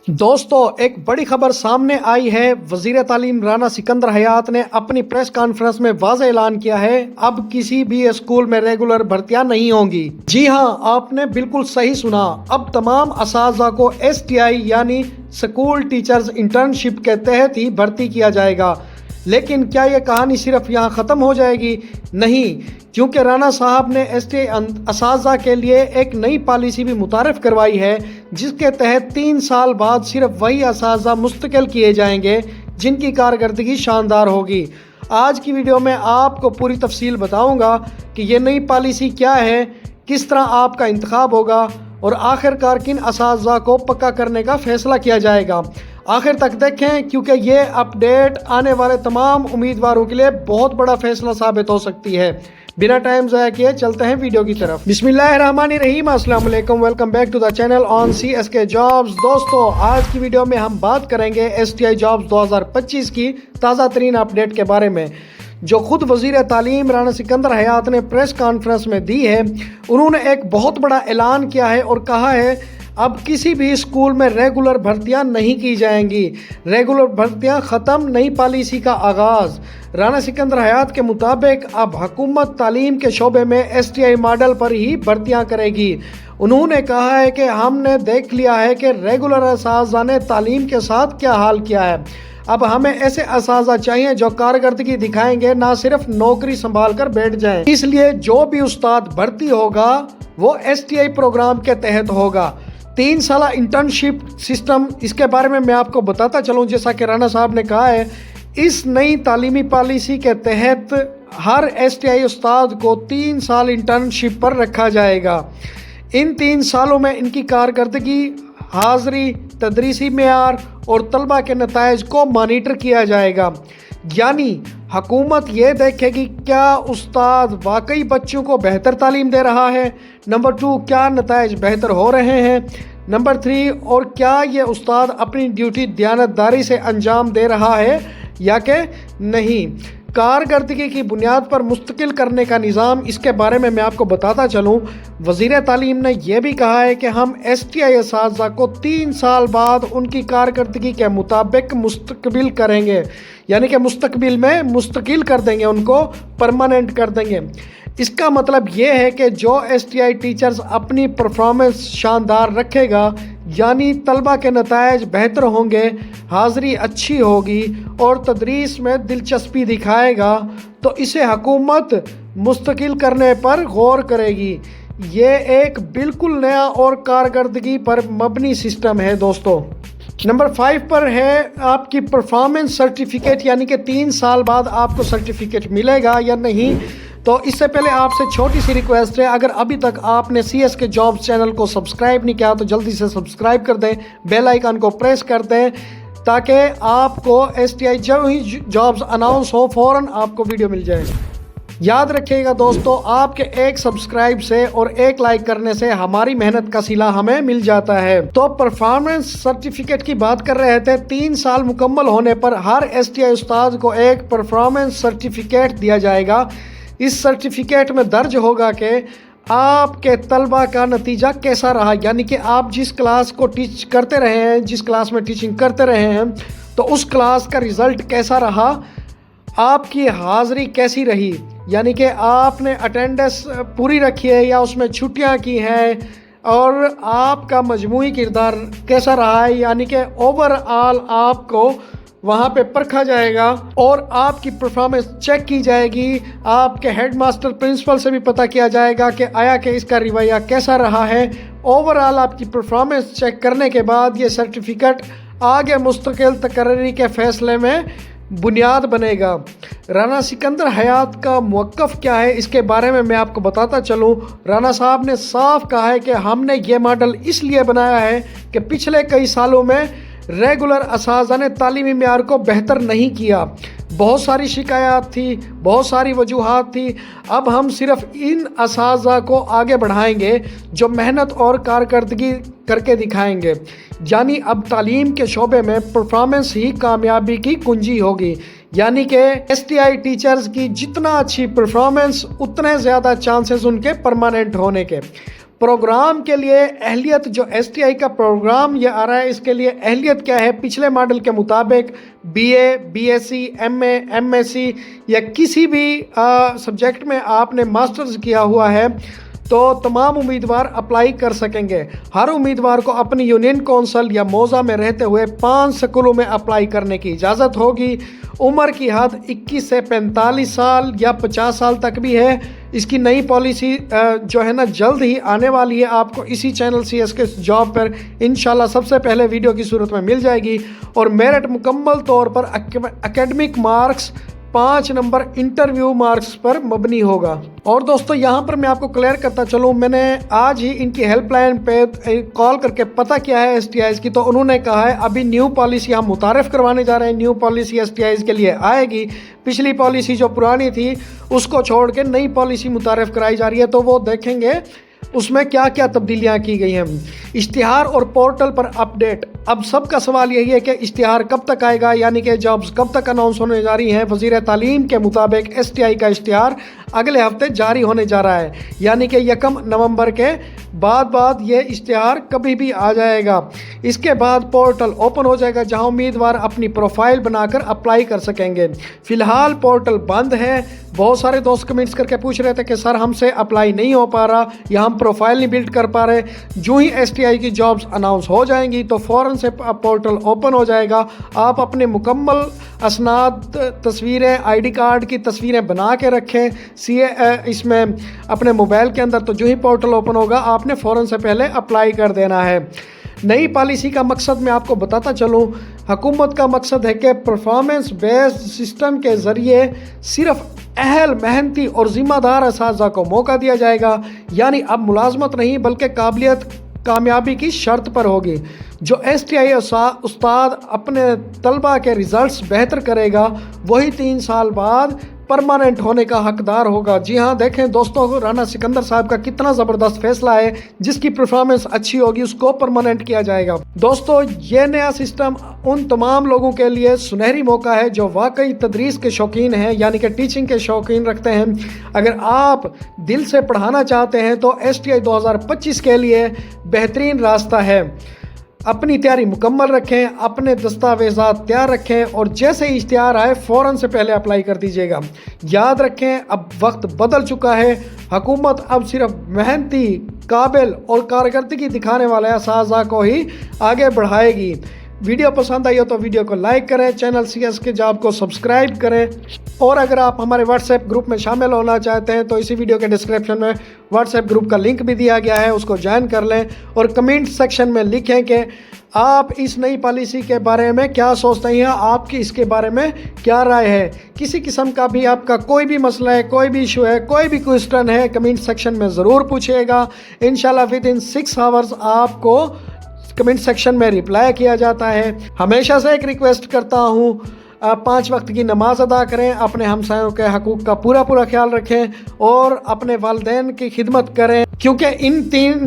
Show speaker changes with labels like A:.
A: दोस्तों, एक बड़ी खबर सामने आई है। वजीर तालीम राना सिकंदर हयात ने अपनी प्रेस कॉन्फ्रेंस में वाज़ेह ऐलान किया है, अब किसी भी स्कूल में रेगुलर भर्तियां नहीं होंगी। जी हां, आपने बिल्कुल सही सुना। अब तमाम असातिज़ा को STI यानी स्कूल टीचर्स इंटर्नशिप के तहत ही भर्ती किया जाएगा। लेकिन क्या ये कहानी सिर्फ यहाँ ख़त्म हो जाएगी? नहीं, क्योंकि राना साहब ने STI असातिज़ा के लिए एक नई पॉलिसी भी मुतारफ़ करवाई है, जिसके तहत 3 साल बाद सिर्फ वही असातिज़ा मुस्तकिल किए जाएंगे जिनकी कारकर्दगी शानदार होगी। आज की वीडियो में आपको पूरी तफसील बताऊंगा कि ये नई पॉलिसी क्या है, किस तरह आपका इंतखाब होगा और आखिरकार किन असातिज़ा को पक्का करने का फैसला किया जाएगा। आखिर तक देखें, क्योंकि ये अपडेट आने वाले तमाम उम्मीदवारों के लिए बहुत बड़ा फैसला साबित हो सकती है। बिना टाइम ज़ाया किए चलते हैं वीडियो की तरफ। बिस्मिल्लाहिर्रहमानिर्रहीम, अस्सलाम वालेकुम, welcome back to the channel on CSK jobs. दोस्तों, आज की वीडियो में हम बात करेंगे STI जॉब्स 2025 की ताज़ा तरीन अपडेट के बारे में, जो खुद वजीर तालीम राना सिकंदर हयात ने प्रेस कॉन्फ्रेंस में दी है। उन्होंने एक बहुत बड़ा ऐलान किया है और कहा है अब किसी भी स्कूल में रेगुलर भर्तियां नहीं की जाएंगी। रेगुलर भर्तियां ख़त्म, नई पॉलिसी का आगाज़। राना सिकंदर हयात के मुताबिक अब हुकूमत तालीम के शोबे में STI मॉडल पर ही भर्तियां करेगी। उन्होंने कहा है कि हमने देख लिया है कि रेगुलर असातिज़ा ने तालीम के साथ क्या हाल किया है। अब हमें ऐसे असातिज़ा चाहिए जो कारकर्दगी दिखाएंगे, ना सिर्फ नौकरी संभाल कर बैठ जाएं। इसलिए जो भी उस्ताद भर्ती होगा वो STI प्रोग्राम के तहत होगा। 3 साल इंटर्नशिप सिस्टम, इसके बारे में मैं आपको बताता चलूँ। जैसा कि राना साहब ने कहा है, इस नई तालीमी पॉलिसी के तहत हर STI उस्ताद को 3 साल इंटर्नशिप पर रखा जाएगा। इन 3 सालों में इनकी कारकर्दगी, हाज़री, तदरीसी मेयार और तलबा के नताइज को मॉनिटर किया जाएगा। यानी हुकूमत ये देखेगी क्या उस्ताद वाकई बच्चों को बेहतर तालीम दे रहा है, नंबर 2 क्या नताइज बेहतर हो रहे हैं, नंबर 3 और क्या ये उस्ताद अपनी ड्यूटी दयानतदारी से अंजाम दे रहा है या कि नहीं। कारकर्दगी की बुनियाद पर मुस्तकिल करने का निज़ाम, इसके बारे में मैं आपको बताता चलूँ। वज़ीर तालीम ने यह भी कहा है कि हम STI असातिज़ा को 3 साल बाद उनकी कारकर्दगी के मुताबिक मुस्तकबिल करेंगे, यानी कि मुस्तकबिल में मुस्तकिल कर देंगे, उनको परमानेंट कर देंगे। इसका मतलब ये है कि जो STI टीचर्स अपनी परफॉर्मेंस शानदार रखेगा, यानी तलबा के नताइज बेहतर होंगे, हाज़री अच्छी होगी और तदरीस में दिलचस्पी दिखाएगा, तो इसे हुकूमत मुस्तकिल करने पर गौर करेगी। ये एक बिल्कुल नया और कारकर्दगी पर मबनी सिस्टम है। दोस्तों, नंबर 5 पर है आपकी परफॉर्मेंस सर्टिफिकेट, यानी कि 3 साल बाद आपको सर्टिफिकेट मिलेगा या नहीं। तो इससे पहले आपसे छोटी सी रिक्वेस्ट है, अगर अभी तक आपने CSK जॉब्स चैनल को सब्सक्राइब नहीं किया तो जल्दी से सब्सक्राइब कर दें, बेल आइकन को प्रेस कर दें, ताकि आपको STI जब ही जॉब्स अनाउंस हो फ़ौरन आपको वीडियो मिल जाए। याद रखिएगा दोस्तों, आपके एक सब्सक्राइब से और एक लाइक करने से हमारी मेहनत का सिला हमें मिल जाता है। तो परफॉर्मेंस सर्टिफिकेट की बात कर रहे थे। 3 साल मुकम्मल होने पर हर STI उस्ताद को एक परफॉर्मेंस सर्टिफिकेट दिया जाएगा। इस सर्टिफिकेट में दर्ज होगा कि आपके तलबा का नतीजा कैसा रहा, यानी कि आप जिस क्लास को टीच करते रहे हैं, जिस क्लास में टीचिंग करते रहे हैं, तो उस क्लास का रिज़ल्ट कैसा रहा, आपकी हाज़री कैसी रही, यानी कि आपने अटेंडेंस पूरी रखी है या उसमें छुट्टियां की हैं, और आपका मजमूई किरदार कैसा रहा है, यानी कि ओवरऑल आपको वहाँ पे परखा जाएगा और आपकी परफॉर्मेंस चेक की जाएगी। आपके हेडमास्टर प्रिंसिपल से भी पता किया जाएगा कि आया कि इसका रवैया कैसा रहा है। ओवरऑल आपकी परफॉर्मेंस चेक करने के बाद ये सर्टिफिकेट आगे मुस्तकिल तकर्री के फैसले में बुनियाद बनेगा। राना सिकंदर हयात का मौक़िफ़ क्या है, इसके बारे में मैं आपको बताता चलूँ। राना साहब ने साफ कहा है कि हमने ये मॉडल इसलिए बनाया है कि पिछले कई सालों में रेगुलर असातिज़ा ने तालीमी मेयार को बेहतर नहीं किया। बहुत सारी शिकायत थी, बहुत सारी वजूहात थी। अब हम सिर्फ इन असातिज़ा को आगे बढ़ाएंगे जो मेहनत और कारकर्दगी करके दिखाएंगे। यानी अब तालीम के शोबे में परफॉर्मेंस ही कामयाबी की कुंजी होगी। यानी कि STI टीचर्स की जितना अच्छी परफॉर्मेंस, उतने ज़्यादा चांसेस उनके परमानेंट होने के। प्रोग्राम के लिए अहलियत जो STI का प्रोग्राम ये आ रहा है, इसके लिए अहलियत क्या है? पिछले मॉडल के मुताबिक BA, BSc, MA, MSc या किसी भी सब्जेक्ट में आपने मास्टर्स किया हुआ है तो तमाम उम्मीदवार अप्लाई कर सकेंगे। हर उम्मीदवार को अपनी यूनियन कौंसिल या मौज़ा में रहते हुए 5 स्कूलों में अप्लाई करने की इजाज़त होगी। उम्र की हद 21 से 45 साल या 50 साल तक भी है। इसकी नई पॉलिसी जो है ना जल्द ही आने वाली है, आपको इसी चैनल CSK जॉब पर इंशाल्लाह सबसे पहले वीडियो की सूरत में मिल जाएगी। और मेरिट मुकम्मल तौर पर academic marks 5 number interview marks पर मबनी होगा। और दोस्तों यहाँ पर मैं आपको क्लियर करता चलूँ, मैंने आज ही इनकी हेल्पलाइन पे कॉल करके पता किया है STIs की, तो उन्होंने कहा है अभी न्यू पॉलिसी हम मुतारिफ करवाने जा रहे हैं। न्यू पॉलिसी STIs के लिए आएगी। पिछली पॉलिसी जो पुरानी थी उसको छोड़ के नई पॉलिसी मुतारिफ कराई जा रही है, तो वो देखेंगे उसमें क्या क्या तब्दीलियां की गई हैं। इश्तिहार और पोर्टल पर अपडेट। अब सबका सवाल यही है कि इश्तिहार कब तक आएगा, यानी कि जॉब्स कब तक अनाउंस होने जा रही हैं। वज़ीर तालीम के मुताबिक STI का इश्तिहार अगले हफ्ते जारी होने जा रहा है, यानी कि 1 नवंबर के बाद ये इश्तिहार कभी भी आ जाएगा। इसके बाद पोर्टल ओपन हो जाएगा जहां उम्मीदवार अपनी प्रोफाइल बनाकर अप्लाई कर सकेंगे। फ़िलहाल पोर्टल बंद है। बहुत सारे दोस्त कमेंट्स करके पूछ रहे थे कि सर हमसे अप्लाई नहीं हो पा रहा या हम प्रोफाइल नहीं बिल्ड कर पा रहे। जो ही STI की जॉब्स अनाउंस हो जाएंगी तो फ़ौरन से पोर्टल ओपन हो जाएगा। आप अपने मुकम्मल असनाद, तस्वीरें, ID कार्ड की तस्वीरें बना के रखें इसमें अपने मोबाइल के अंदर, तो जो ही पोर्टल ओपन होगा आपने फ़ौरन से पहले अप्लाई कर देना है। नई पॉलिसी का मकसद मैं आपको बताता चलूँ। हुकूमत का मकसद है कि परफॉर्मेंस बेस्ड सिस्टम के ज़रिए सिर्फ अहल, मेहनती और ज़िम्मेदार असातिज़ा को मौका दिया जाएगा। यानी अब मुलाजमत नहीं बल्कि काबिलियत कामयाबी की शर्त पर होगी। जो STI उस्ताद अपने तलबा के रिज़ल्ट्स बेहतर करेगा वही 3 साल बाद परमानेंट होने का हकदार होगा। जी हाँ, देखें दोस्तों, राना सिकंदर साहब का कितना ज़बरदस्त फैसला है। जिसकी परफॉर्मेंस अच्छी होगी उसको परमानेंट किया जाएगा। दोस्तों, ये नया सिस्टम उन तमाम लोगों के लिए सुनहरी मौका है जो वाकई तदरीस के शौकीन हैं, यानी कि टीचिंग के शौकीन रखते हैं। अगर आप दिल से पढ़ाना चाहते हैं तो STI 2025 के लिए बेहतरीन रास्ता है। अपनी तैयारी मुकम्मल रखें, अपने दस्तावेज़ात तैयार रखें और जैसे ही इश्तिहार आए फ़ौरन से पहले अप्लाई कर दीजिएगा। याद रखें अब वक्त बदल चुका है। हुकूमत अब सिर्फ मेहनती, काबिल और कारकर्दगी दिखाने वाले असातिज़ा को ही आगे बढ़ाएगी। वीडियो पसंद आई हो तो वीडियो को लाइक करें, चैनल CSK जॉब को सब्सक्राइब करें। और अगर आप हमारे WhatsApp ग्रुप में शामिल होना चाहते हैं तो इसी वीडियो के डिस्क्रिप्शन में WhatsApp ग्रुप का लिंक भी दिया गया है, उसको ज्वाइन कर लें। और कमेंट सेक्शन में लिखें कि आप इस नई पॉलिसी के बारे में क्या सोचते हैं, आपकी इसके बारे में क्या राय है। किसी किस्म का भी आपका कोई भी मसला है, कोई भी इशू है, कोई भी क्वेश्चन है, कमेंट सेक्शन में ज़रूर पूछिएगा। इंशाल्लाह विदिन 6 आवर्स आपको कमेंट सेक्शन में रिप्लाई किया जाता है। हमेशा से एक रिक्वेस्ट करता हूँ, 5 वक्त की नमाज अदा करें, अपने हमसायों के हकूक़ का पूरा ख्याल रखें और अपने वालिदैन की खिदमत करें, क्योंकि इन 3